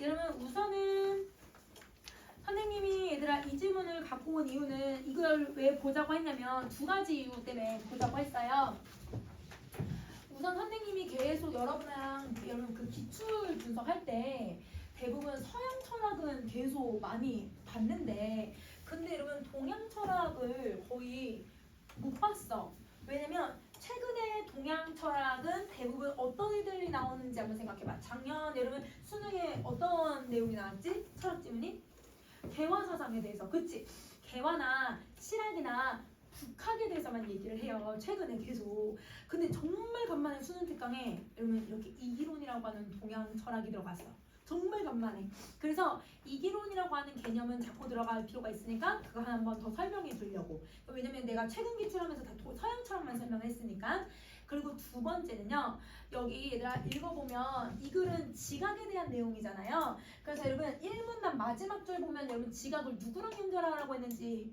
여러분 우선은 선생님이 얘들아 이 질문을 갖고 온 이유는 이걸 왜 보자고 했냐면 두 가지 이유 때문에 보자고 했어요. 우선 선생님이 계속 여러분이랑 여러분 그 기출 분석할 때 대부분 서양 철학은 계속 많이 봤는데 근데 여러분 동양 철학을 거의 못 봤어. 왜냐면 최근에 동양 철학은 대부분 어떤 애들이 나오는지 한번 생각해봐. 작년 여러분 수능에 어떤 내용이 나왔지? 철학 지문이? 개화 사상에 대해서, 그치? 개화나 실학이나 북학에 대해서만 얘기를 해요. 최근에 계속. 근데 정말 간만에 수능 특강에 여러분 이렇게 이기론이라고 하는 동양 철학이 들어갔어. 정말 간만에. 그래서 이기론이라고 하는 개념은 자꾸 들어갈 필요가 있으니까 그거 한 번 더 설명해 주려고. 왜냐면 내가 최근 기출하면서 다 서양 철학만 설명했으니까. 그리고 두 번째는요. 여기 얘들아 읽어보면 이 글은 지각에 대한 내용이잖아요. 그래서 여러분 1문단 마지막 줄 보면 여러분 지각을 누구랑 연결하라고 했는지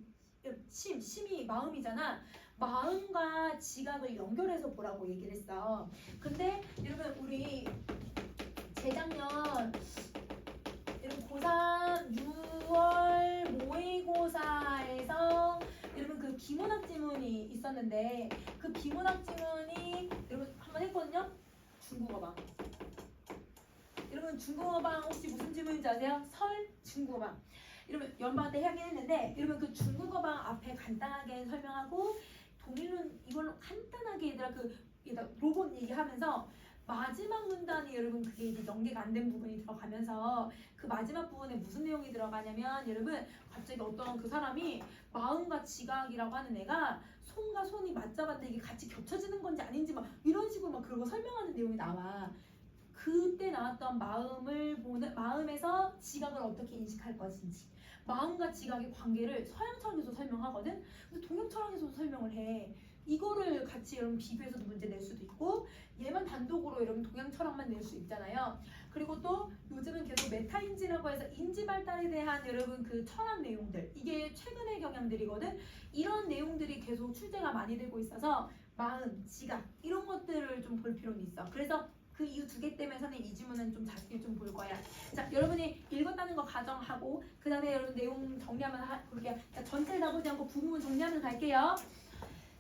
심이 마음이잖아. 마음과 지각을 연결해서 보라고 얘기를 했어. 근데 여러분 우리 재작년 여러분 고3 6월 모의고사에서 여러분 그 비문학 지문이 있었는데 그 비문학 지문이 여러분 한번 했거든요. 중국어방. 여러분 중국어방 혹시 무슨 지문인지 아세요? 설 중국어방. 여러분 연방 때 하긴 했는데 여러분 그 중국어방 앞에 간단하게 설명하고 동일론 이걸로 간단하게 얘들아 얘들아 로봇 얘기하면서 마지막 문단이 여러분 그게 이제 연계가 안 된 부분이 들어가면서 그 마지막 부분에 무슨 내용이 들어가냐면 여러분 갑자기 어떤 그 사람이 마음과 지각이라고 하는 애가 손과 손이 맞잡았는데 이게 같이 겹쳐지는 건지 아닌지 막 이런 식으로 막 그런 거 설명하는 내용이 나와. 그때 나왔던 마음에서 지각을 어떻게 인식할 것인지 마음과 지각의 관계를 서양 철학에서 설명하거든. 근데 동양 철학에서도 설명을 해. 이거를 같이 여러분 비교해서도 문제 낼 수도 있고 얘만 단독으로 여러분 동양 철학만 낼 수 있잖아요. 그리고 또 요즘은 계속 메타인지라고 해서 인지 발달에 대한 여러분 그 철학 내용들 이게 최근의 경향들이거든. 이런 내용들이 계속 출제가 많이 되고 있어서 마음, 지각 이런 것들을 좀 볼 필요는 있어. 그래서 그 이유 두 개 때문에 선생님 이 지문은 좀 자세히 좀 볼 거야. 자, 여러분이 읽었다는 거 가정하고 그 다음에 여러분 내용 정리하면 볼게요. 자, 전체를 다 보지 않고 부분 정리하면 갈게요.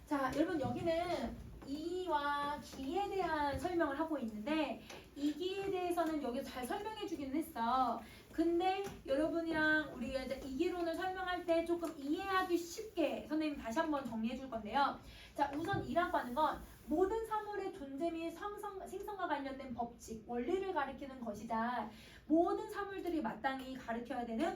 자, 여러분 여기는 이와 기에 대한 설명을 하고 있는데 이 기에 대해서는 여기서 잘 설명해 주기는 했어. 근데 여러분이랑 우리가 이제 이기론을 설명할 때 조금 이해하기 쉽게 선생님 다시 한번 정리해 줄 건데요. 자, 우선 이라고 하는 건 모든 사물의 존재 및 생성과 관련된 법칙, 원리를 가리키는 것이자 모든 사물들이 마땅히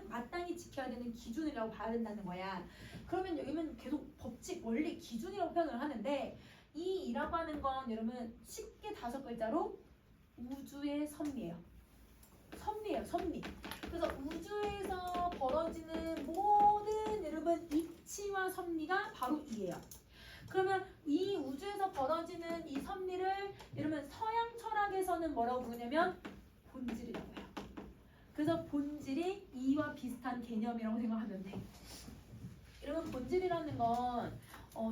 마땅히 지켜야 되는 기준이라고 봐야 된다는 거야. 그러면 여기는 계속 법칙, 원리, 기준이라고 표현을 하는데 이 이라고 하는 건 여러분 쉽게 5글자로 우주의 섭리예요. 섭리예요, 섭리. 그래서 우주에서 벌어지는 모든 여러분 이치와 섭리가 바로 이예요. 그러면 이 우주에서 벌어지는 이 섭리를 여러분 서양 철학에서는 뭐라고 부르냐면 본질이라고 해요. 그래서 본질이 이와 비슷한 개념이라고 생각하면 돼. 여러분 본질이라는 건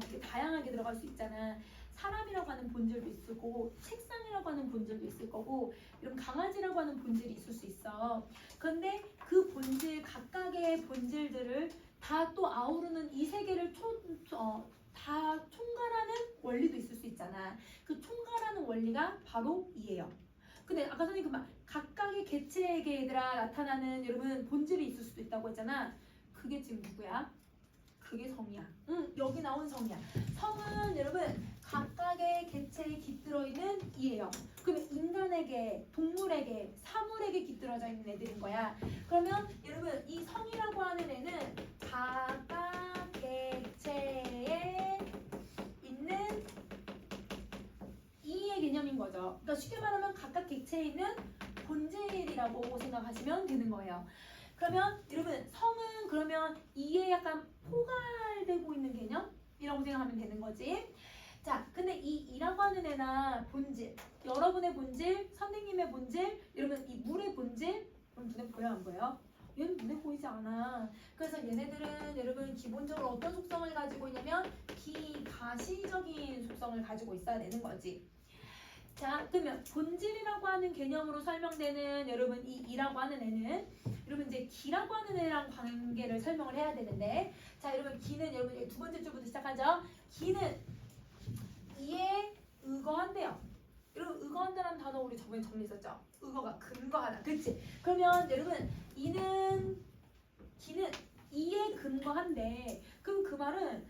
되게 다양하게 들어갈 수 있잖아. 사람이라고 하는 본질도 있을 거고 책상이라고 하는 본질도 있을 거고 이런 강아지라고 하는 본질이 있을 수 있어. 근데 그 본질 각각의 본질들을 다 또 아우르는 이 세계를 다 총괄하는 원리도 있을 수 있잖아. 그 총괄하는 원리가 바로 이예요. 근데 아까 선생님 각각의 개체에게 얘들아 나타나는 여러분 본질이 있을 수도 있다고 했잖아. 그게 지금 누구야? 그게 성이야. 여기 나온 성이야. 성은 여러분 각각의 개체에 깃들어 있는 이예요. 그러면 인간에게, 동물에게, 사물에게 깃들어져 있는 애들인 거야. 그러면 여러분 이 성이라고 하는 애는 각각 개체에 있는 이의 개념인 거죠. 그러니까 쉽게 말하면 각각 개체에 있는 본질이라고 생각하시면 되는 거예요. 그러면 여러분 성은 그러면 이에 약간 포괄되고 있는 개념이라고 생각하면 되는 거지. 자, 근데 이 이라고 하는 애나 본질, 여러분의 본질, 선생님의 본질, 여러분 이 물의 본질, 그럼 눈에 보여 안 보여? 얘는 눈에 보이지 않아. 그래서 얘네들은 여러분 기본적으로 어떤 속성을 가지고 있냐면 비가시적인 속성을 가지고 있어야 되는 거지. 자, 그러면 본질이라고 하는 개념으로 설명되는 여러분 이 이라고 하는 애는 여러분 이제 기라고 하는 애랑 관계를 설명을 해야 되는데, 자, 여러분 기는 여러분 두 번째 줄부터 시작하죠. 기는 이에 의거한대요. 여러분 의거한다는 단어 우리 저번에 정리했었죠. 의거가 근거하다, 그렇지? 그러면 여러분 기는 이에 근거한데, 그럼 그 말은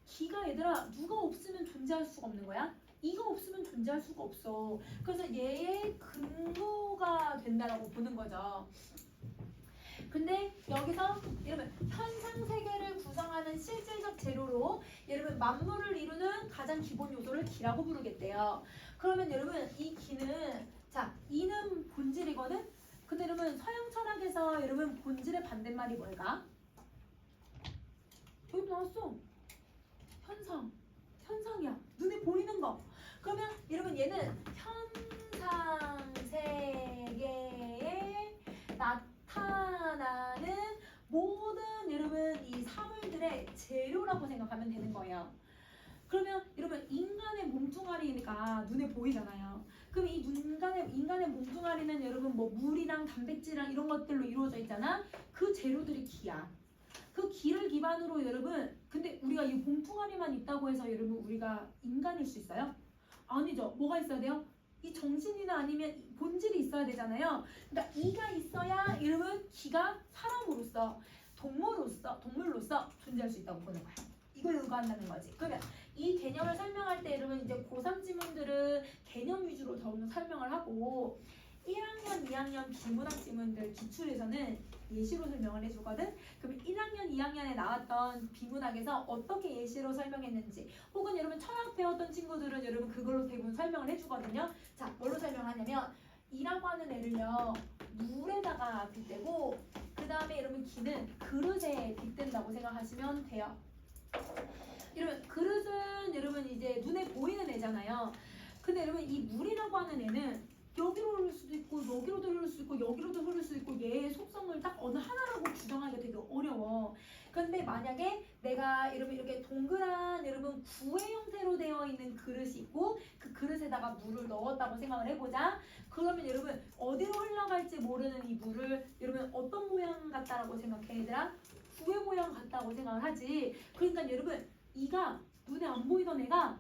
기가 얘들아 누가 없으면 존재할 수가 없는 거야? 이가 없으면 존재할 수가 없어. 그래서 얘의 근거가 된다라고 보는 거죠. 근데 여기서 여러분 현상 세계를 구성하는 실질적 재료로 여러분 만물을 이루는 가장 기본 요소를 기라고 부르겠대요. 그러면 여러분 이 기는, 자, 이는 본질이거든. 근데 여러분 서양 철학에서 여러분 본질의 반대말이 뭘까? 여기 나왔어. 현상이야. 눈에 보이는 거. 그러면 여러분 얘는 현상 세계에 나타나는 모든 여러분 이 사물들의 재료라고 생각하면 되는 거예요. 그러면 여러분 인간의 몸뚱아리니까 눈에 보이잖아요. 그럼 이 인간의 몸뚱아리는 여러분 뭐 물이랑 단백질이랑 이런 것들로 이루어져 있잖아. 그 재료들이 기야. 그 기를 기반으로 여러분, 근데 우리가 이 몸뚱아리만 있다고 해서 여러분 우리가 인간일 수 있어요? 아니죠. 뭐가 있어야 돼요? 이 정신이나 아니면 본질이 있어야 되잖아요. 그러니까 이가 있어야 여러분 기가 사람으로서 동물로서 존재할 수 있다고 보는 거야. 이걸 의거한다는 거지. 그러면 이 개념을 설명할 때 여러분 이제 고3 지문들은 개념 위주로 더욱 설명을 하고 1학년, 2학년 비문학 지문들 기출에서는 예시로 설명을 해주거든. 그럼 1학년, 2학년에 나왔던 비문학에서 어떻게 예시로 설명했는지, 혹은 여러분 철학 배웠던 친구들은 여러분 그걸로 대부분 설명을 해주거든요. 자, 뭘로 설명하냐면 이라고 하는 애를요 물에다가 빗대고, 그 다음에 여러분 기는 그릇에 빗댄다고 생각하시면 돼요. 여러분 그릇은 여러분 이제 눈에 보이는 애잖아요. 근데 여러분 이 물이라고 하는 애는 여기로 흐를 수도 있고 여기로도 흐를 수 있고 여기로도 흐를 수 있고 얘의 속성을 딱 어느 하나라고 규정하기가 되게 어려워. 근데 만약에 내가 여러분 이렇게 동그란 여러분 구의 형태로 되어 있는 그릇이 있고 그 그릇에다가 물을 넣었다고 생각을 해보자. 그러면 여러분 어디로 흘러갈지 모르는 이 물을 여러분 어떤 모양 같다라고 생각해 얘들아? 구의 모양 같다고 생각을 하지. 그러니까 여러분 이가 눈에 안 보이던 애가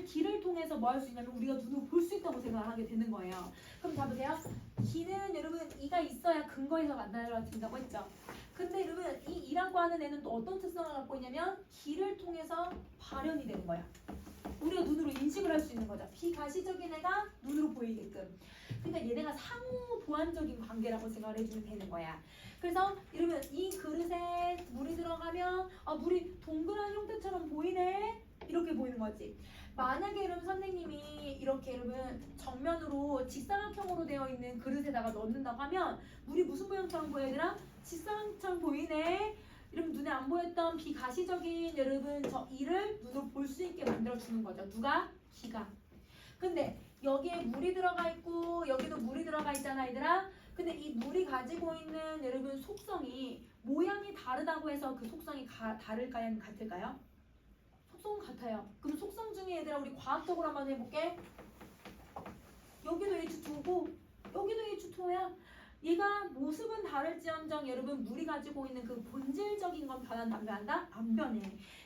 기를 통해서 뭐 할 수 있냐면 우리가 눈으로 볼 수 있다고 생각하게 되는 거예요. 그럼 다 보세요. 기는 여러분 이가 있어야 근거에서 만들어진다고 했죠. 근데 여러분 이 이라고 하는 애는 또 어떤 특성을 갖고 있냐면 기를 통해서 발현이 되는 거야. 우리가 눈으로 인식을 할 수 있는 거죠. 비가시적인 애가 눈으로 보이게끔. 그러니까 얘네가 상호 보완적인 관계라고 생각을 해주면 되는 거야. 그래서 여러분 이 그릇에 물이 들어가면 물이 동그란 형태처럼 보이네. 이렇게 보이는 거지. 만약에 여러분 선생님이 이렇게 여러분 정면으로 직사각형으로 되어 있는 그릇에다가 넣는다고 하면 물이 무슨 모양처럼 보여야 되나? 직사각형처럼 보이네. 이러면 눈에 안 보였던 비가시적인 여러분 저 이를 눈으로 볼 수 있게 만들어 주는 거죠. 누가? 기가. 근데 여기에 물이 들어가 있고 여기도 물이 들어가 있잖아 얘들아. 근데 이 물이 가지고 있는 여러분 속성이 모양이 다르다고 해서 그 속성이 다를까요? 아니면 같을까요? 속성은 같아요. 그럼 속성 중에 얘들아 우리 과학적으로 한번 해볼게. 여기도 H2고 여기도 H2야. 얘가 모습은 다를지언정 여러분 물이 가지고 있는 그 본질적인 건 변한다 안 변한다? 안 변해.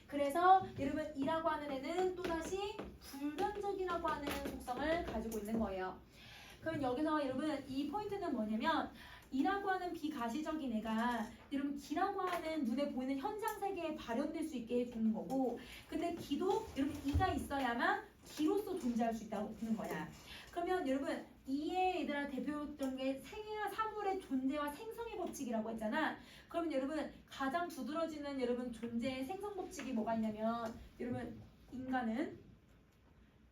그래서 여러분 이라고 하는 애는 또다시 불변적이라고 하는 속성을 가지고 있는 거예요. 그럼 여기서 여러분 이 포인트는 뭐냐면 이라고 하는 비가시적인 애가 여러분 기라고 하는 눈에 보이는 현상 세계에 발현될 수 있게 해주는 거고, 근데 기도 여러분 이가 있어야만 기로서 존재할 수 있다고 보는 거야. 그러면 여러분 이의 얘들아 대표했던 게 생이나 사물의 존재와 생성의 법칙이라고 했잖아. 그러면 여러분 가장 두드러지는 여러분 존재의 생성 법칙이 뭐가 있냐면 여러분 인간은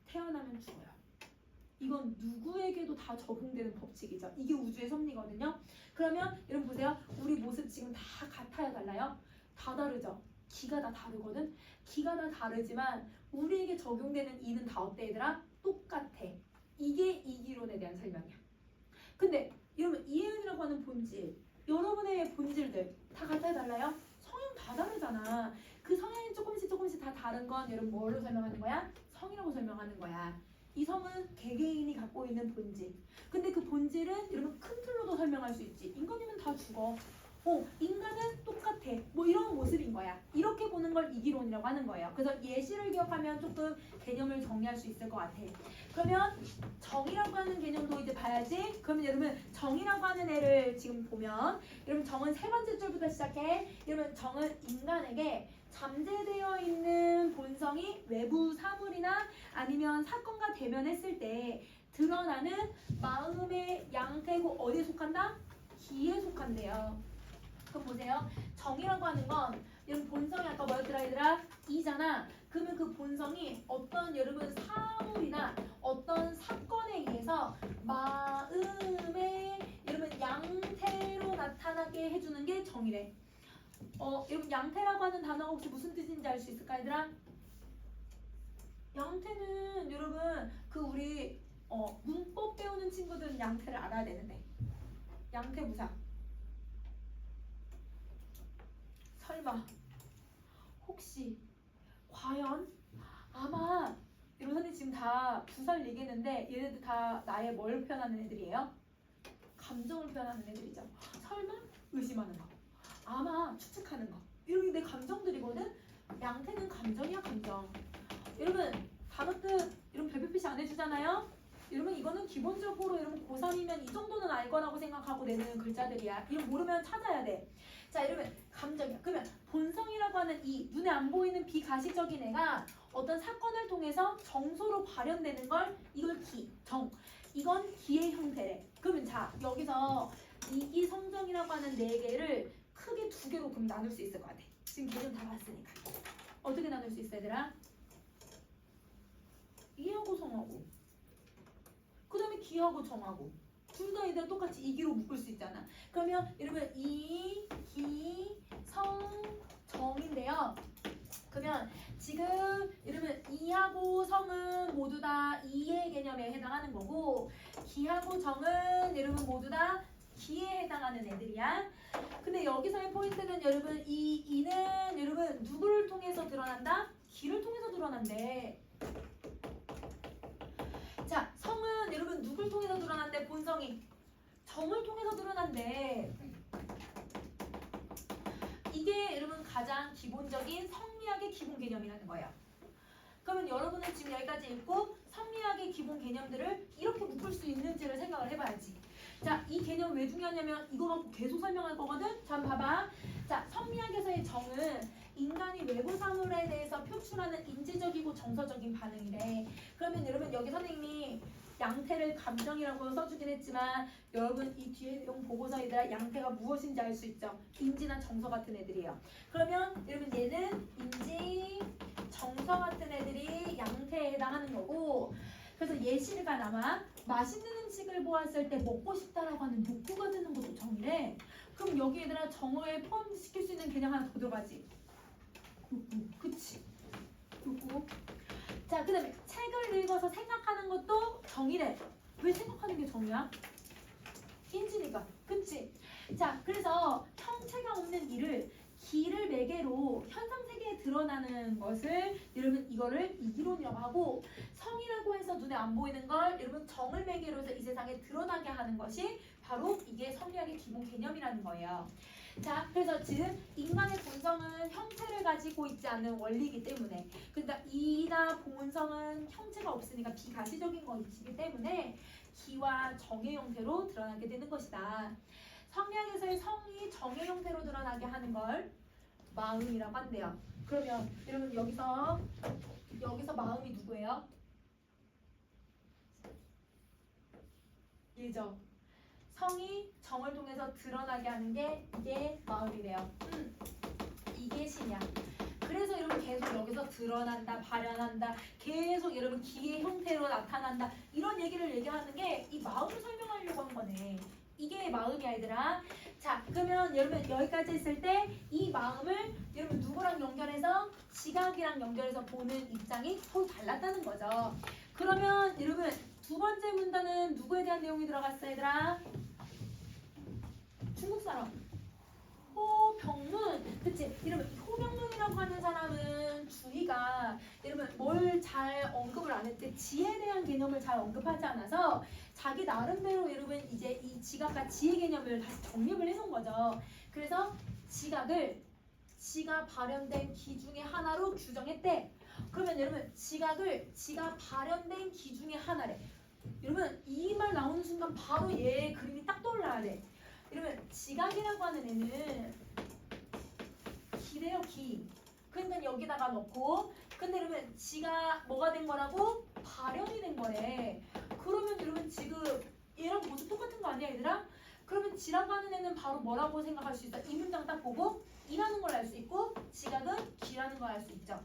태어나면 죽어요. 이건 누구에게도 다 적용되는 법칙이죠. 이게 우주의 섭리거든요. 그러면 여러분 보세요. 우리 모습 지금 다 같아요, 달라요? 다 다르죠. 기가 다 다르거든. 기가 다 다르지만 우리에게 적용되는 이는 다 어때 얘들아? 똑같아. 이게 이기론에 대한 설명이야. 근데 여러분 이해은이라고 하는 본질, 여러분의 본질들 다 같아요, 달라요? 성향 다 다르잖아. 그 성향이 조금씩 다 다른 건 여러분 뭘로 설명하는 거야? 성이라고 설명하는 거야. 이 성은 개개인이 갖고 있는 본질. 근데 그 본질은 여러분 큰 틀로도 설명할 수 있지. 인간이면 다 죽어. 인간은 똑같아. 뭐 이런 모습인 거야. 이렇게 보는 걸 이기론이라고 하는 거예요. 그래서 예시를 기억하면 조금 개념을 정리할 수 있을 것 같아. 그러면 정이라고 하는 개념도 이제 봐야지. 그러면 여러분 정이라고 하는 애를 지금 보면 여러분 정은 세 번째 줄부터 시작해. 여러분 정은 인간에게 잠재되어 있는 본성이 외부 사물이나 아니면 사건과 대면했을 때 드러나는 마음의 양태고 어디에 속한다? 기에 속한대요. 그럼 보세요. 정이라고 하는 건 여러분 본성이 아까 뭐였더라 얘들아? 이잖아. 그러면 그 본성이 어떤 여러분 사물이나 어떤 사건에 의해서 마음의 여러분 양태로 나타나게 해주는 게 정이래. 여러분 양태라고 하는 단어가 혹시 무슨 뜻인지 알 수 있을까 얘들아? 양태는 여러분 그 우리 문법 배우는 친구들은 양태를 알아야 되는데 양태 부사 설마 혹시 과연 아마 여러분 선생님 지금 다 부사를 얘기했는데 얘네들 다 나의 뭘 표현하는 애들이에요? 감정을 표현하는 애들이죠. 설마 의심하는 거 아마 추측하는 거 이런 게 내 감정들이거든. 양태는 감정이야 감정. 여러분 단어 뜻 이런 별표 표시 안 해주잖아요. 여러분 이거는 기본적으로 여러분 고3이면 이 정도는 알 거라고 생각하고 내는 글자들이야. 이거 모르면 찾아야 돼. 자 여러분 감정이야. 그러면 본성이라고 하는 이 눈에 안 보이는 비가시적인 애가 어떤 사건을 통해서 정서로 발현되는 걸 이걸 기, 정. 이건 기의 형태래. 그러면 자 여기서 이기성정이라고 하는 네 개를 크게 두 개로 그럼 나눌 수 있을 것 같아. 지금 개념 다 봤으니까. 어떻게 나눌 수 있어 얘들아? 이하고 성하고 그 다음에 기하고 정하고 둘 다 얘들아 똑같이 이기로 묶을 수 있잖아. 그러면 여러분 이, 기, 성, 정인데요. 그러면 지금 여러분 이하고 성은 모두 다 이의 개념에 해당하는 거고 기하고 정은 여러분 모두 다 기에 해당하는 애들이야. 근데 여기서의 포인트는 여러분 이 이는 여러분 누구를 통해서 드러난다? 기를 통해서 드러난대. 자 성은 여러분 누굴 통해서 드러난대? 본성이 정을 통해서 드러난대. 이게 여러분 가장 기본적인 성리학의 기본 개념이라는 거예요. 그러면 여러분은 지금 여기까지 읽고 성리학의 기본 개념들을 이렇게 묶을 수 있는지를 생각을 해봐야지. 자, 이 개념 왜 중요하냐면 이거 갖고 계속 설명할 거거든. 자, 한번 봐봐. 자, 성리학에서의 정은 인간이 외부 사물에 대해서 표출하는 인지적이고 정서적인 반응이래. 그러면 여러분 여기 선생님이 양태를 감정이라고 써주긴 했지만 여러분 이 뒤에 내용 보고서에다가 양태가 무엇인지 알 수 있죠. 인지나 정서 같은 애들이에요. 그러면 여러분 얘는 인지, 정서 같은 애들이 양태에 해당하는 거고 그래서 예시가 남아 맛있는 음식을 보았을 때 먹고 싶다라고 하는 욕구가 드는 것도 정이래. 그럼 여기 얘들아 정어에 포함시킬 수 있는 개념 하나 더 들어가지. 욕구. 그치? 욕구. 자, 그 다음에 책을 읽어서 생각하는 것도 정이래. 왜 생각하는 게 정이야? 인지니까. 그치? 자, 그래서 형체가 없는 일을 기를 매개로 현상세계에 드러나는 것을 여러분 이거를 이기론이라고 하고 성이라고 해서 눈에 안 보이는 걸 여러분 정을 매개로 해서 이 세상에 드러나게 하는 것이 바로 이게 성리학의 기본 개념이라는 거예요. 자, 그래서 지금 인간의 본성은 형체를 가지고 있지 않는 원리이기 때문에 그러니까 이나 본성은 형체가 없으니까 비가시적인 것이기 때문에 기와 정의 형태로 드러나게 되는 것이다. 성리학에서의 성이 정의 형태로 드러나게 하는 걸 마음이라고 한대요. 그러면 여러분 여기서 마음이 누구예요? 얘죠. 성이 정을 통해서 드러나게 하는 게 이게 마음이래요. 이게 신이야. 그래서 여러분 계속 여기서 드러난다, 발현한다, 계속 여러분 기의 형태로 나타난다 이런 얘기를 얘기하는 게 이 마음을 설명하려고 한 거네. 이게 마음이야 얘들아. 자 그러면 여러분 여기까지 했을 때 이 마음을 여러분 누구랑 연결해서 지각이랑 연결해서 보는 입장이 서로 달랐다는 거죠. 그러면 여러분 두 번째 문단은 누구에 대한 내용이 들어갔어 얘들아? 중국 사람. 호병문. 그치? 이러면 호명문이라고 하는 사람은 주의가 여러분 뭘 잘 언급을 안 했대. 지혜에 대한 개념을 잘 언급하지 않아서 자기 나름대로 여러분 이제 이 지각과 지혜 개념을 다시 정립을 해놓은 거죠. 그래서 지각을 지가 발현된 기 중에 하나로 규정했대. 그러면 여러분 지가 발현된 기 중에 하나래. 여러분 이 말 나오는 순간 바로 얘 그림이 딱 떠올라야 돼. 여러분 지각이라고 하는 애는 기래요 기. 그러니까 여기다가 넣고 근데 여러분 지가 뭐가 된 거라고? 발현이 된 거래. 그러면 여러분 지금 얘랑 모두 똑같은 거 아니야 얘들아? 그러면 지라고 하는 애는 바로 뭐라고 생각할 수 있어? 이 문장 딱 보고 이라는 걸 알 수 있고 지각은 기라는 걸 알 수 있죠.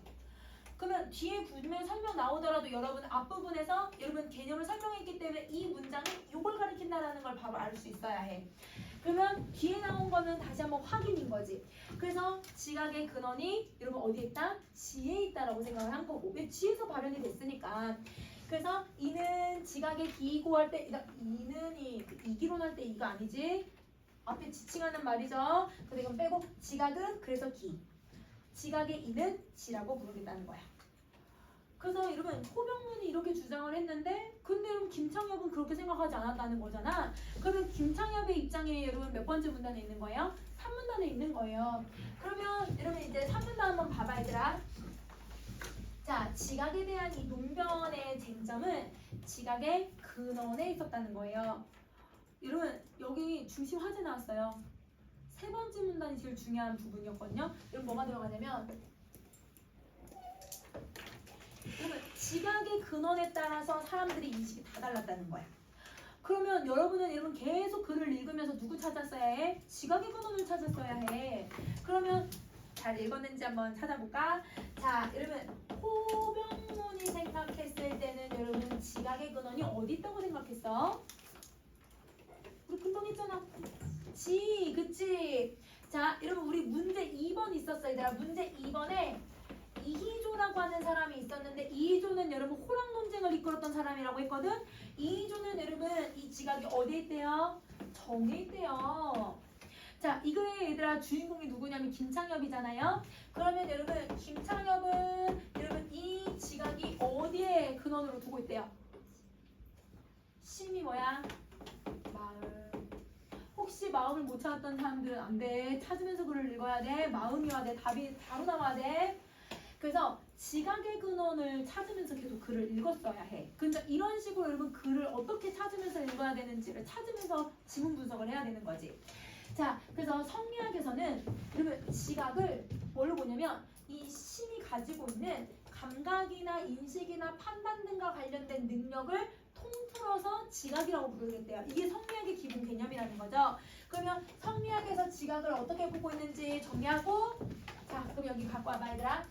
그러면 뒤에 분명 설명 나오더라도 여러분 앞부분에서 여러분 개념을 설명했기 때문에 이 문장은 이걸 가리킨다라는 걸 바로 알 수 있어야 해. 그러면 뒤에 나온 거는 다시 한번 확인인 거지. 그래서 지각의 근원이 여러분 어디에 있다? 지에 있다라고 생각을 한 거고. 왜 지에서 발현이 됐으니까. 그래서 이는 지각의 기이고 할 때 이는 이기론 할 때 이거 아니지? 앞에 지칭하는 말이죠. 근데 이건 빼고 지각은 그래서 기. 지각의 이는 지라고 부르겠다는 거야. 그래서 여러분 호명문이 이렇게 주장을 했는데 근데 여러분 김창엽은 그렇게 생각하지 않았다는 거잖아. 그러면 김창엽의 입장에 여러분 몇 번째 문단에 있는 거예요? 3문단에 있는 거예요. 그러면 여러분 이제 3문단 한번 봐봐 얘들아. 자, 지각에 대한 이 논변의 쟁점은 지각의 근원에 있었다는 거예요. 여러분 여기 중심 화제 나왔어요. 세 번째 문단이 제일 중요한 부분이었거든요. 여러분 뭐가 들어가냐면 여러분 지각의 근원에 따라서 사람들의 인식이 다 달랐다는 거야. 그러면 여러분 계속 글을 읽으면서 누구 찾았어야 해? 지각의 근원을 찾았어야 해. 그러면 잘 읽었는지 한번 찾아볼까? 자, 여러분 호명문이 생각했을 때는 여러분 지각의 근원이 어디 있다고 생각했어? 우리 금방 했잖아. 지, 그치? 자, 여러분 우리 문제 2번 있었어 얘들아. 문제 2번에 이희조라고 하는 사람이 있었는데 이희조는 여러분 호랑 논쟁을 이끌었던 사람이라고 했거든. 이희조는 여러분 이 지각이 어디에 있대요? 정에 있대요. 자, 이거의 얘들아 주인공이 누구냐면 김창엽이잖아요. 그러면 여러분 김창엽은 여러분 이 지각이 어디에 근원으로 두고 있대요? 심이 뭐야? 마음. 혹시 마음을 못 찾았던 사람들은 안 돼. 찾으면서 글을 읽어야 돼. 마음이 와야 돼. 답이 바로 나와야 돼. 그래서 지각의 근원을 찾으면서 계속 글을 읽었어야 해. 그러니까 이런 식으로 여러분 글을 어떻게 찾으면서 읽어야 되는지를 찾으면서 지문 분석을 해야 되는 거지. 자, 그래서 성리학에서는 여러분 지각을 뭘로 보냐면 이 심이 가지고 있는 감각이나 인식이나 판단 등과 관련된 능력을 통틀어서 지각이라고 부르겠대요. 이게 성리학의 기본 개념이라는 거죠. 그러면 성리학에서 지각을 어떻게 보고 있는지 정리하고 자, 그럼 여기 갖고 와봐 얘들아.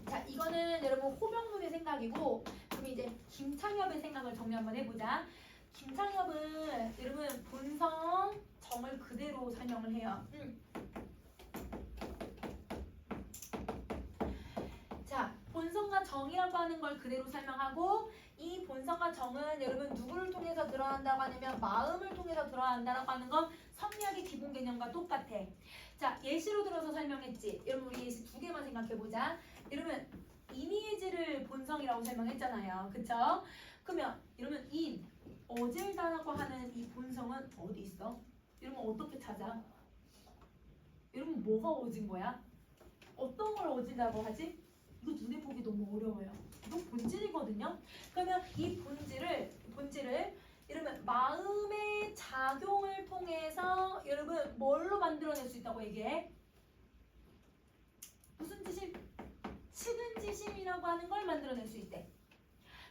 자, 이거는 여러분 호명문의 생각이고 그럼 이제 김창엽의 생각을 정리 한번 해보자. 김창엽은 여러분 본성 정을 그대로 설명을 해요. 자, 본성과 정이라고 하는 걸 그대로 설명하고 이 본성과 정은 여러분 누구를 통해서 드러난다고 하냐면 마음을 통해서 드러난다고 하는 건 성리학의 기본 개념과 똑같아. 자, 예시로 들어서 설명했지. 여러분 우리 예시 두 개만 생각해보자. 여러분 이미지를 본성이라고 설명했잖아요. 그쵸? 그러면 여러분 인, 어질다라고 하는 이 본성은 어디 있어? 여러분 어떻게 찾아? 여러분 뭐가 어진 거야? 어떤 걸 어진다고 하지? 이거 눈에 보기 너무 어려워요. 이건 본질이거든요. 그러면 이 본질을 여러분 마음의 작용을 통해서 여러분 뭘로 만들어낼 수 있다고 얘기해? 무슨 지심? 측은지심이라고 하는 걸 만들어낼 수 있대.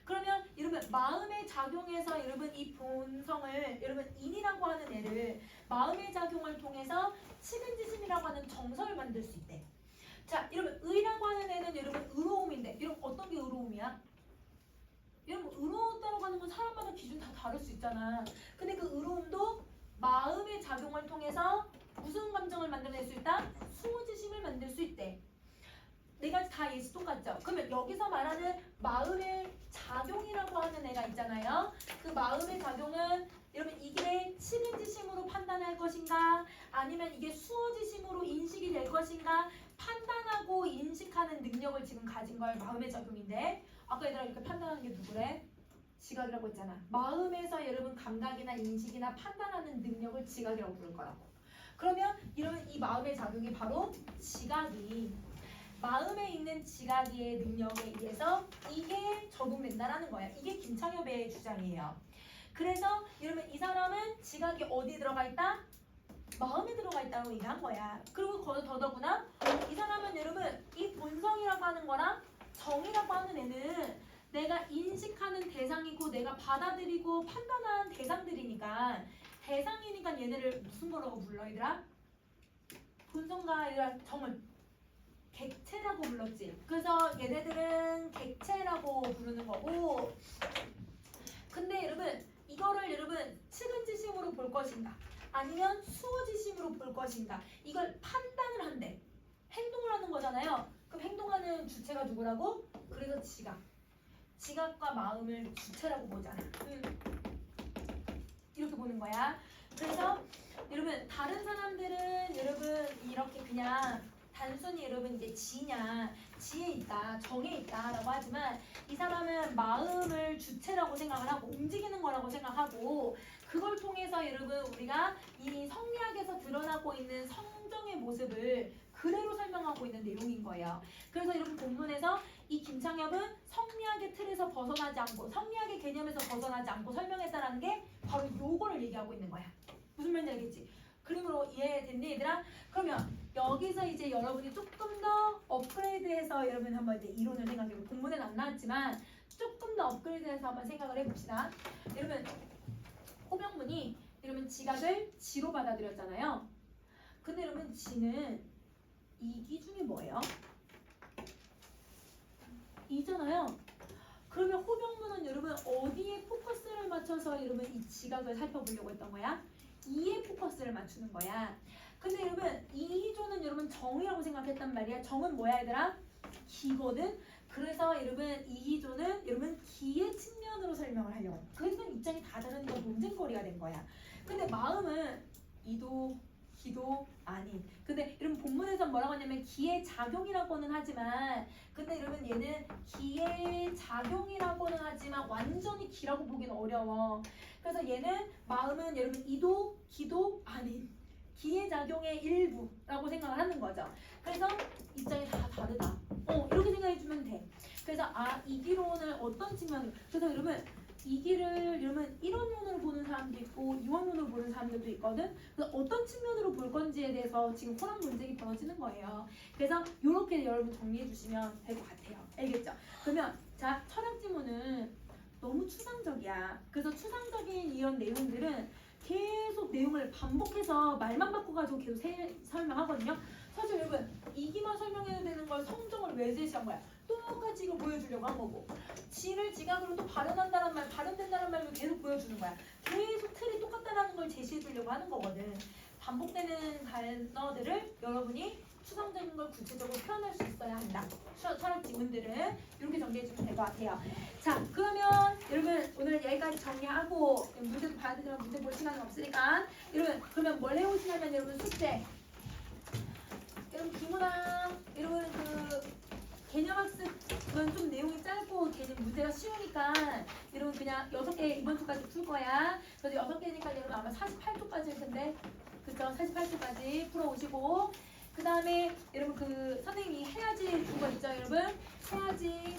그러면 여러분 마음의 작용에서 여러분 이 본성을 여러분 인이라고 하는 애를 마음의 작용을 통해서 측은지심이라고 하는 정서를 만들 수 있대. 자, 여러분 의라고 하는 애는 여러분 의로움인데 여러분 어떤 게 의로움이야? 여러분 의로웠다고 하는 건 사람마다 기준 다 다를 수 있잖아. 근데 그 의로움도 마음의 작용을 통해서 무슨 감정을 만들어낼 수 있다? 수호지심을 만들 수 있대. 네 가지 다 예시 똑같죠? 그러면 여기서 말하는 마음의 작용이라고 하는 애가 있잖아요. 그 마음의 작용은 여러분 이게 측은지심으로 판단할 것인가 아니면 이게 수호지심으로 인식이 될 것인가 판단하고 인식하는 능력을 지금 가진 걸 마음의 작용인데 아까 얘들아 이렇게 판단하는 게 누구래? 지각이라고 했잖아. 마음에서 여러분 감각이나 인식이나 판단하는 능력을 지각이라고 부를 거라고. 그러면 이런 이 마음의 작용이 바로 지각이 마음에 있는 지각의 능력에 의해서 이게 적용된다라는 거야. 이게 김창엽의 주장이에요. 그래서 여러분 이 사람은 지각이 어디 들어가 있다? 마음에 들어가 있다고 얘기한 거야. 그리고 더더구나 이 사람은 여러분 이 본성이라고 하는 거랑 정이라고 하는 애는 내가 인식하는 대상이고 내가 받아들이고 판단한 대상들이니까 대상이니까 얘네를 무슨 거라고 불러 얘들아? 본성과 아니라 정을 객체라고 불렀지. 그래서 얘네들은 객체라고 부르는 거고 근데 여러분 이거를 여러분 측은지심으로 볼 것인가 아니면 수어지심으로 볼 것인가 이걸 판단을 한대. 행동을 하는 거잖아요. 그럼 행동하는 주체가 누구라고? 그래서 지각. 지각과 마음을 주체라고 보잖아. 이렇게 보는 거야. 그래서 여러분 다른 사람들은 여러분 이렇게 그냥 단순히 여러분 이제 지냐 지에 있다 정에 있다라고 하지만 이 사람은 마음을 주체라고 생각을 하고 움직이는 거라고 생각하고 그걸 통해서 여러분 우리가 이 성리학에서 드러나고 있는 성정의 모습을 그대로 설명하고 있는 내용인 거예요. 그래서 여러분 본문에서 이 김창엽은 성리학의 틀에서 벗어나지 않고 성리학의 개념에서 벗어나지 않고 설명했다라는 게 바로 요거를 얘기하고 있는 거야. 무슨 말인지 알겠지? 그림으로 이해됐니 얘들아? 그러면 여기서 이제 여러분이 조금 더 업그레이드해서 여러분 한번 이제 이론을 생각해보고 본문에는 안 나왔지만 조금 더 업그레이드해서 한번 생각을 해봅시다. 여러분 호명문이 여러분 지각을 지로 받아들였잖아요. 근데 여러분 지는 이 기준이 뭐예요? 이잖아요. 그러면 호명문은 여러분 어디에 포커스를 맞춰서 여러분 이 지각을 살펴보려고 했던 거야? 이에 포커스를 맞추는 거야. 근데 여러분 이조는 여러분 정이라고 생각했단 말이야. 정은 뭐야 얘들아? 기거든. 그래서 여러분 이기조는 여러분 기의 측면으로 설명을 하려고. 그래서 입장이 다 다르니까 논쟁거리가 된 거야. 근데 마음은 이도 기도 아닌. 근데 여러분 본문에서 뭐라고 하냐면 기의 작용이라고는 하지만 근데 여러분 얘는 기의 작용이라고는 하지만 완전히 기라고 보기는 어려워. 그래서 얘는 마음은 여러분 이도 기도 아닌 기의 작용의 일부라고 생각을 하는 거죠. 그래서 입장이 다 다르다. 이렇게 생각해 주면 돼. 그래서 이기론을 어떤 측면으로 그래서 여러분 이기를 여러분 1원론으로 보는 사람도 있고 2원론으로 보는 사람들도 있거든. 그래서 어떤 측면으로 볼 건지에 대해서 지금 호락 논쟁이 벌어지는 거예요. 그래서 이렇게 여러분 정리해 주시면 될 것 같아요. 알겠죠? 그러면 자 철학 지문은 너무 추상적이야. 그래서 추상적인 이런 내용들은 계속 내용을 반복해서 말만 바꿔가지고 계속 설명하거든요. 사실 여러분 이기만 설명해야 되는 걸 성정을 왜 제시한 거야? 똑같이 이거 보여주려고 한 거고 지를 지각으로 또 발현한다는 말, 발현된다는 말을 계속 보여주는 거야. 계속 틀이 똑같다라는 걸 제시해 주려고 하는 거거든. 반복되는 단어들을 여러분이 추상적인 걸 구체적으로 표현할 수 있어야 한다. 철학 지문들은 이렇게 정리해주면 될 것 같아요. 자, 그러면 여러분 오늘 여기까지 정리하고 문제도 봐야 되지만 문제 볼 시간은 없으니까 여러분 그러면 뭘 해오시냐면 여러분 숙제 여러분 기문학 여러분 개념학습은 좀 내용이 짧고 개념 문제가 쉬우니까 여러분 그냥 6개 이번 주까지 풀 거야. 그래서 6개니까 여러분 아마 48초까지일 텐데 그쵸? 48초까지 풀어오시고 그 다음에 여러분 선생님이 해야지 준 거 있죠 여러분? 해야지